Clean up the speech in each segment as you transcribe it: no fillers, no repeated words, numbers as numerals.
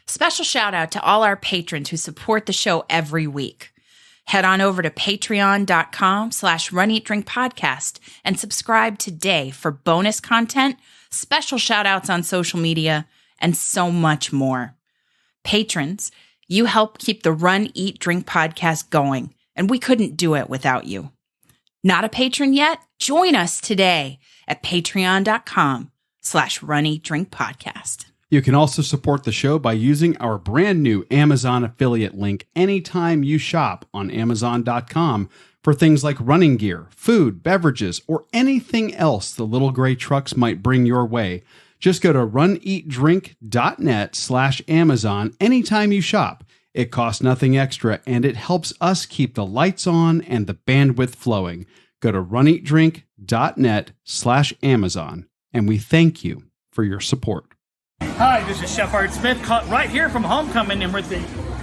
Special shout out to all our patrons who support the show every week. Head on over to patreon.com/runeatdrinkpodcast and subscribe today for bonus content, special shout outs on social media, and so much more. Patrons, you help keep the Run, Eat, Drink podcast going, and we couldn't do it without you. Not a patron yet? Join us today at patreon.com/runeatdrinkpodcast. You can also support the show by using our brand new Amazon affiliate link anytime you shop on Amazon.com for things like running gear, food, beverages, or anything else the little gray trucks might bring your way. Just go to runeatdrink.net/Amazon anytime you shop. It costs nothing extra, and it helps us keep the lights on and the bandwidth flowing. Go to runeatdrink.net/Amazon, and we thank you for your support. Hi, this is Chef Art Smith, right here from Homecoming, and with the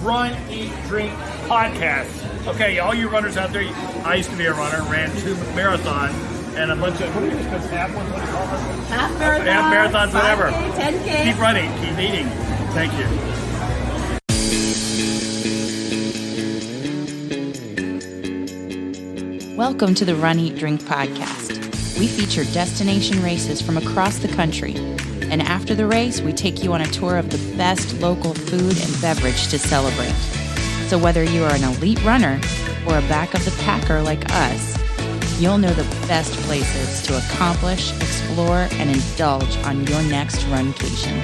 Run, Eat, Drink podcast. Okay, all you runners out there, I used to be a runner, ran 2 marathons, and a bunch of, what do you call half ones? What do you call them? Half marathons, half marathons, whatever. 5K, 10K. Keep running, keep eating. Thank you. Welcome to the Run, Eat, Drink podcast. We feature destination races from across the country. And after the race, we take you on a tour of the best local food and beverage to celebrate. So whether you are an elite runner or a back of the packer like us, you'll know the best places to accomplish, explore, and indulge on your next runcation.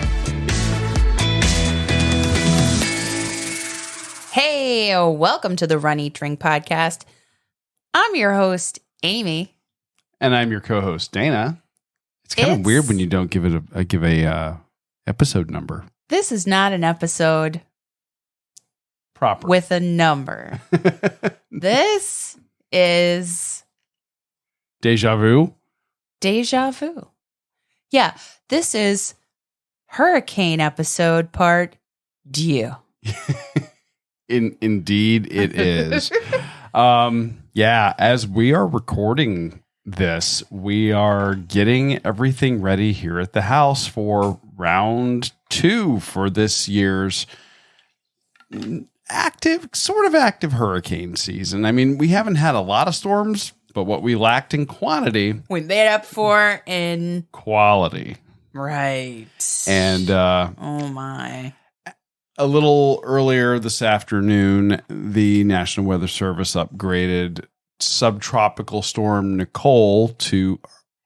Hey, welcome to the Run, Eat, Drink podcast. I'm your host, Aimee. And I'm your co-host, Dana. It's kind of weird when you don't give it a episode number. This is not an episode proper with a number. This is Deja vu. Deja vu. Yeah, this is Hurricane episode part Deux. Indeed, it is. Yeah, as we are recording this, we are getting everything ready here at the house for round 2 for this year's active hurricane season. I mean, we haven't had a lot of storms, but what we lacked in quantity, we made up for in quality. Right. And oh my. A little earlier this afternoon, the National Weather Service upgraded subtropical storm Nicole to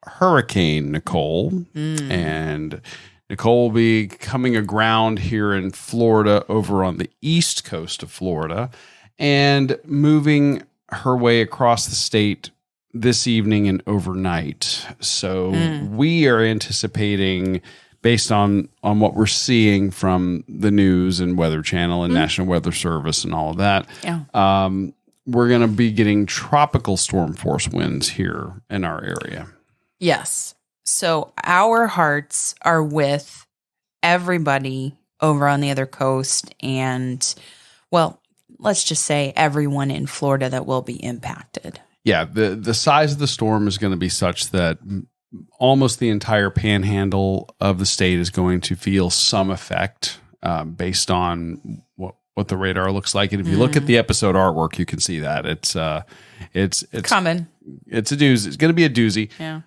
Hurricane Nicole. And Nicole will be coming aground here in Florida over on the east coast of Florida and moving her way across the state this evening and overnight. So we are anticipating, based on what we're seeing from the news and Weather Channel and National Weather Service and all of that, we're going to be getting tropical storm force winds here in our area. Yes. So our hearts are with everybody over on the other coast and, well, let's just say everyone in Florida that will be impacted. Yeah, the size of the storm is going to be such that almost the entire panhandle of the state is going to feel some effect based on what the radar looks like. And if you look at the episode artwork, you can see that it's coming. It's a doozy. It's going to be a doozy. Yeah.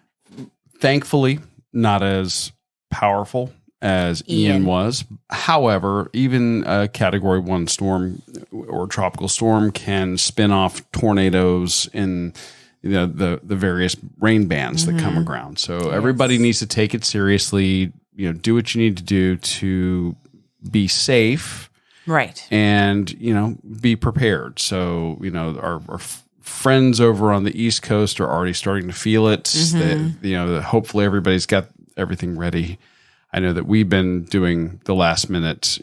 Thankfully, not as powerful as Ian was. However, even a Category 1 storm or tropical storm can spin off tornadoes in the various rain bands that come around. So everybody needs to take it seriously. Do what you need to do to be safe. Right. And, be prepared. So, our friends over on the East Coast are already starting to feel it. Hopefully everybody's got everything ready. I know that we've been doing the last minute,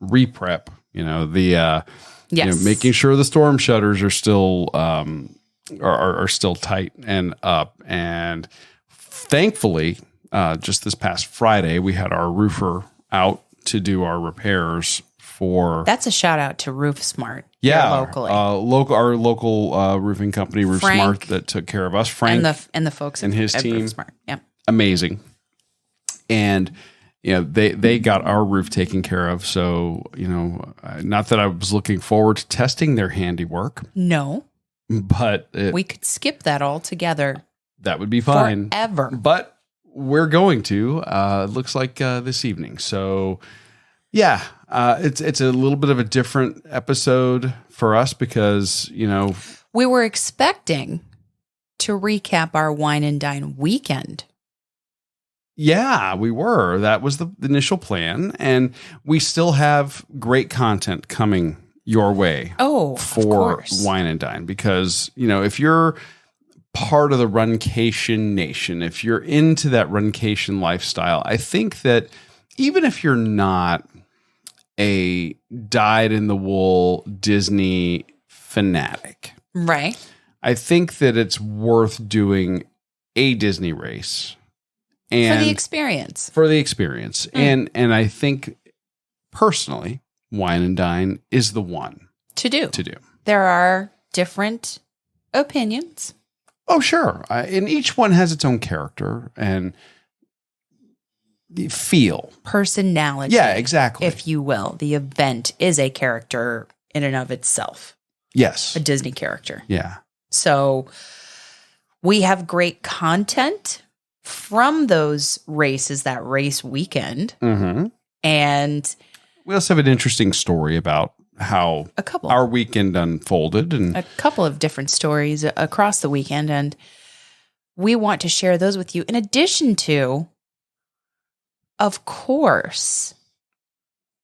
re-prep, making sure the storm shutters are still, are still tight and up. And thankfully, just this past Friday, we had our roofer out to do our repairs. That's a shout out to Roof Smart. Locally. Our local roofing company, Roof Smart, that took care of us. Frank and the folks and his team, Roof Smart. Yeah, amazing. And they got our roof taken care of. So, not that I was looking forward to testing their handiwork. No. But we could skip that altogether. That would be fine. Forever. But we're going to. It looks like this evening. So, yeah, it's a little bit of a different episode for us because, we were expecting to recap our wine and dine weekend. Yeah, we were. That was the initial plan. And we still have great content coming your way for Wine and Dine. Because, if you're part of the Runcation Nation, if you're into that Runcation lifestyle, I think that even if you're not a dyed-in-the-wool Disney fanatic, right? I think that it's worth doing a Disney race. And for the experience. And I think personally, Wine and Dine is the one to do. There are different opinions. Oh, sure. And each one has its own character and feel. Personality. Yeah, exactly. If you will. The event is a character in and of itself. Yes. A Disney character. Yeah. So we have great content from those races, that race weekend. Mm-hmm. And we also have an interesting story about how our weekend unfolded. And a couple of different stories across the weekend. And we want to share those with you in addition to, of course,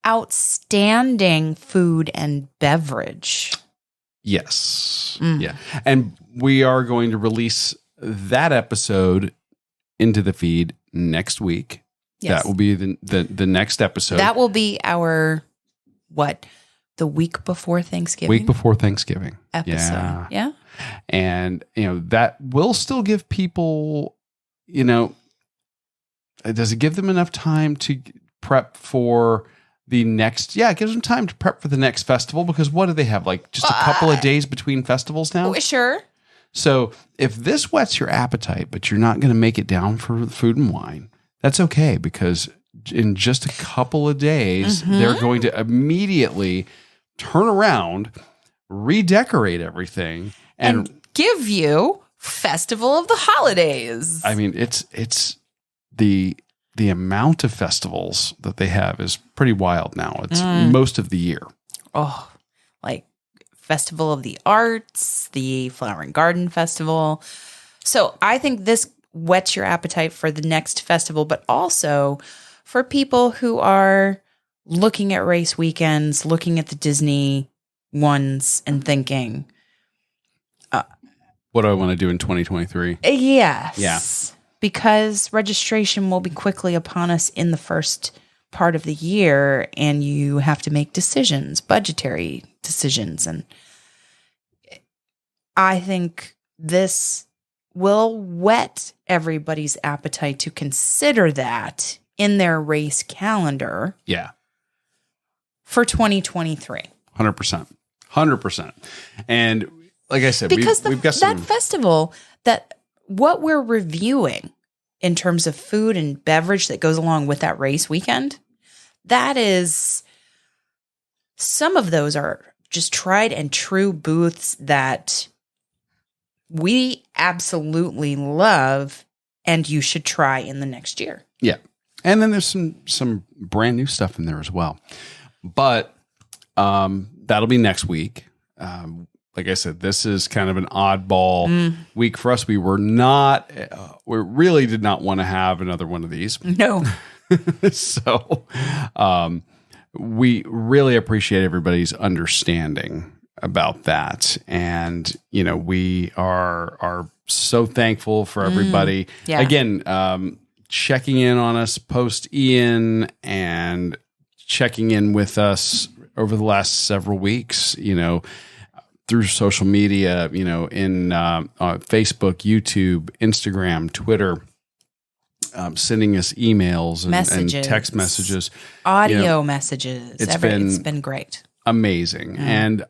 outstanding food and beverage. Yes. Yeah. And we are going to release that episode into the feed next week. Yes. That will be the next episode. That will be our, the week before Thanksgiving? Week before Thanksgiving. Episode. Yeah. And, that will still give people, does it give them enough time to prep for the next? Yeah, it gives them time to prep for the next festival because what do they have? Like just a couple of days between festivals now? Sure. So if this whets your appetite, but you're not going to make it down for food and wine, that's okay because in just a couple of days, they're going to immediately turn around, redecorate everything, and give you Festival of the Holidays. I mean, it's the amount of festivals that they have is pretty wild now. It's most of the year. Oh, like Festival of the Arts, the Flower and Garden Festival. So I think this whets your appetite for the next festival, but also for people who are looking at race weekends, looking at the Disney ones and thinking, what do I want to do in 2023? Yes. Yeah. Because registration will be quickly upon us in the first part of the year, and you have to make decisions, budgetary decisions. And I think this will whet everybody's appetite to consider that in their race calendar. Yeah. For 2023. 100%. 100%. And like I said, because we've got some... that festival, that what we're reviewing in terms of food and beverage that goes along with that race weekend, that is, some of those are just tried and true booths that we absolutely love and you should try in the next year. Yeah. And then there's some brand new stuff in there as well. But that'll be next week. Like I said, this is kind of an oddball week for us. We really did not want to have another one of these. No. So we really appreciate everybody's understanding about that. And, we are so thankful for everybody. Yeah. Again, checking in on us post Ian and checking in with us over the last several weeks, through social media, in Facebook, YouTube, Instagram, Twitter, sending us emails and text messages, audio messages. It's been great. Amazing. And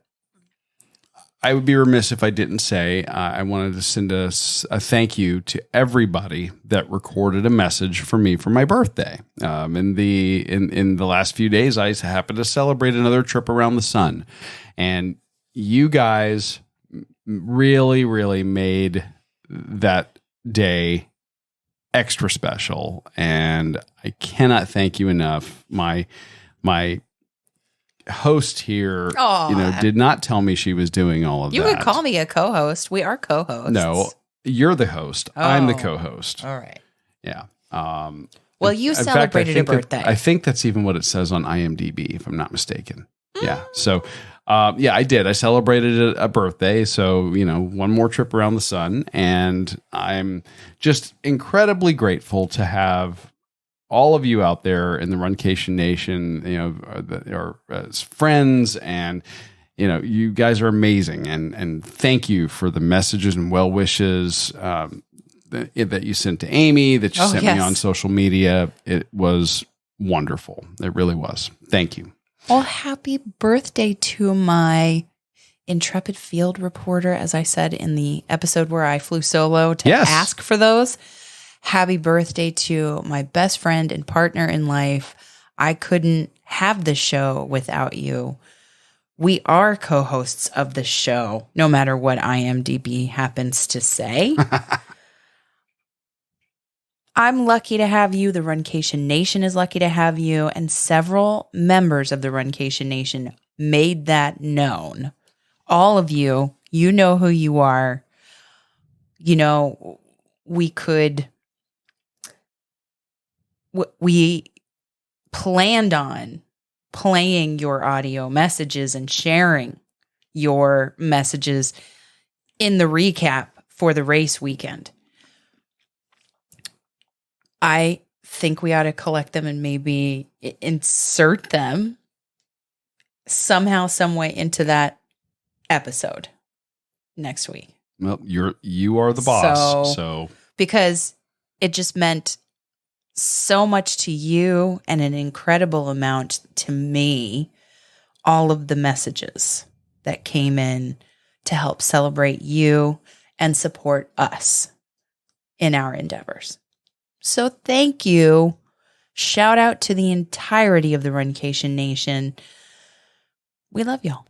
I would be remiss if I didn't say I wanted to send a thank you to everybody that recorded a message for me for my birthday. In the last few days, I happened to celebrate another trip around the sun, and you guys really, really made that day extra special, and I cannot thank you enough. My host here, did not tell me she was doing all of that. You would call me a co-host. We are co-hosts. No, you're the host. I'm the co-host. All right. Yeah. Well, you celebrated a birthday. I think that's even what it says on IMDb, if I'm not mistaken. Yeah. So, I did. I celebrated a birthday. So, one more trip around the sun. And I'm just incredibly grateful to have all of you out there in the Runcation Nation, are friends, and, you guys are amazing. And thank you for the messages and well wishes that you sent to Aimee, that you sent me on social media. It was wonderful. It really was. Thank you. Well, happy birthday to my intrepid field reporter, as I said in the episode where I flew solo to ask for those. Happy birthday to my best friend and partner in life. I couldn't have this show without you. We are co-hosts of the show, no matter what IMDb happens to say. I'm lucky to have you. The Runcation Nation is lucky to have you. And several members of the Runcation Nation made that known. All of you, you know who you are. We planned on playing your audio messages and sharing your messages in the recap for the race weekend. I think we ought to collect them and maybe insert them somehow, some way into that episode next week. Well, you are the boss. So because it just meant so much to you and an incredible amount to me, all of the messages that came in to help celebrate you and support us in our endeavors. So thank you. Shout out to the entirety of the Runcation Nation. We love y'all.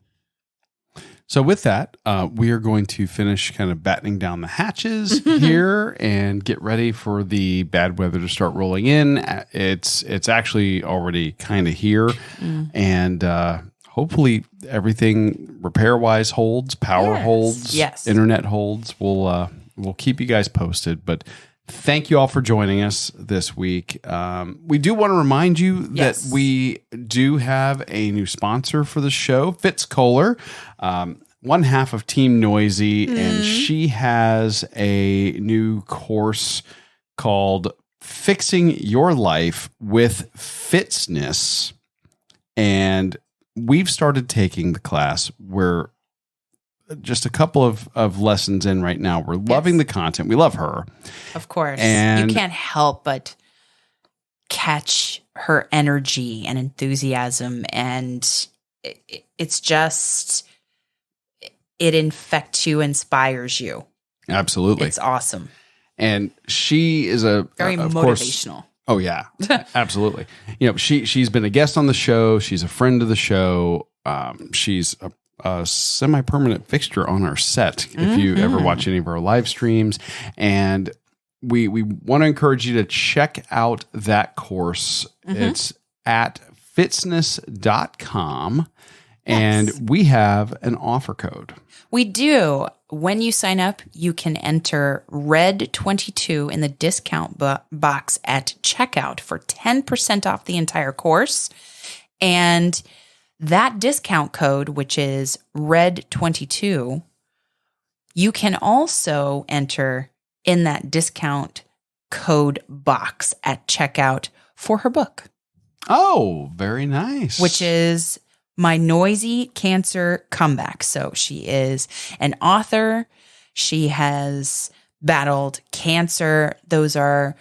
So with that, we are going to finish kind of battening down the hatches here and get ready for the bad weather to start rolling in. It's actually already kind of here, and hopefully everything repair-wise holds, power holds, internet holds. We'll keep you guys posted, but thank you all for joining us this week. We do want to remind you that we do have a new sponsor for the show, Fitz Kohler, one half of Team Noisy, and she has a new course called Fixing Your Life with Fitzness. And we've started taking the class. We're just a couple of lessons in right now. We're loving the content. We love her. Of course. And you can't help but catch her energy and enthusiasm. And it's just, it infects you, inspires you. Absolutely. It's awesome. And she is very motivational. Oh yeah, absolutely. She's been a guest on the show. She's a friend of the show. She's a semi-permanent fixture on our set if you ever watch any of our live streams. And we want to encourage you to check out that course. It's at fitzness.com, and we have an offer code. We do. When you sign up, you can enter RED22 in the discount box at checkout for 10% off the entire course. And that discount code, which is RED22, you can also enter in that discount code box at checkout for her book. Oh, very nice. Which is My Noisy Cancer Comeback. So she is an author. She has battled cancer. Those are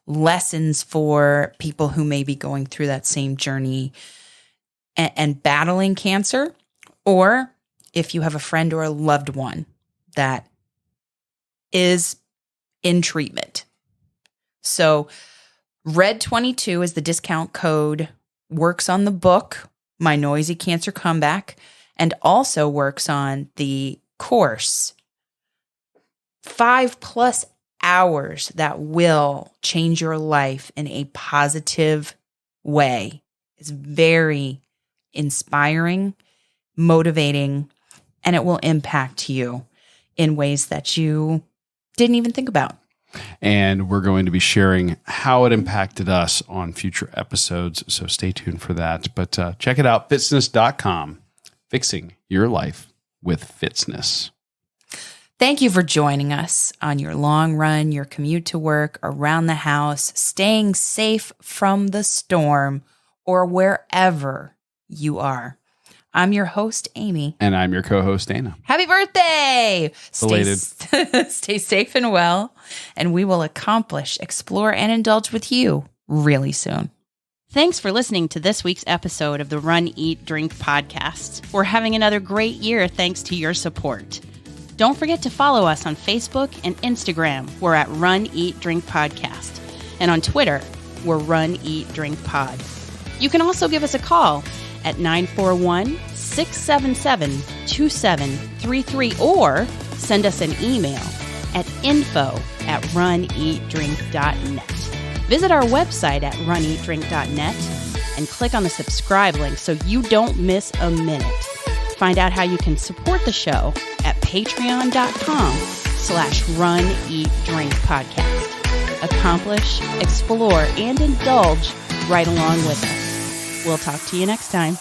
lessons for people who may be going through that same journey and battling cancer. Or if you have a friend or a loved one that is in treatment. So RED22 is the discount code, works on the book, My Noisy Cancer Comeback, and also works on the course. 5+ hours that will change your life in a positive way. It's very inspiring, motivating, and it will impact you in ways that you didn't even think about. And we're going to be sharing how it impacted us on future episodes, so stay tuned for that. But check it out, fitsness.com, fixing your life with Fitsness. Thank you for joining us on your long run, your commute to work, around the house, staying safe from the storm, or wherever you are. I'm your host, Aimee. And I'm your co-host, Dana. Happy birthday! Belated. Stay safe and well, and we will accomplish, explore, and indulge with you really soon. Thanks for listening to this week's episode of the Run, Eat, Drink podcast. We're having another great year thanks to your support. Don't forget to follow us on Facebook and Instagram. We're at Run, Eat, Drink Podcast. And on Twitter, we're Run, Eat, Drink Pod. You can also give us a call at 941-677-2733 or send us an email at info@runeatdrink.net. Visit our website at runeatdrink.net and click on the subscribe link so you don't miss a minute. Find out how you can support the show at patreon.com/runeatdrinkpodcast. Accomplish, explore, and indulge right along with us. We'll talk to you next time.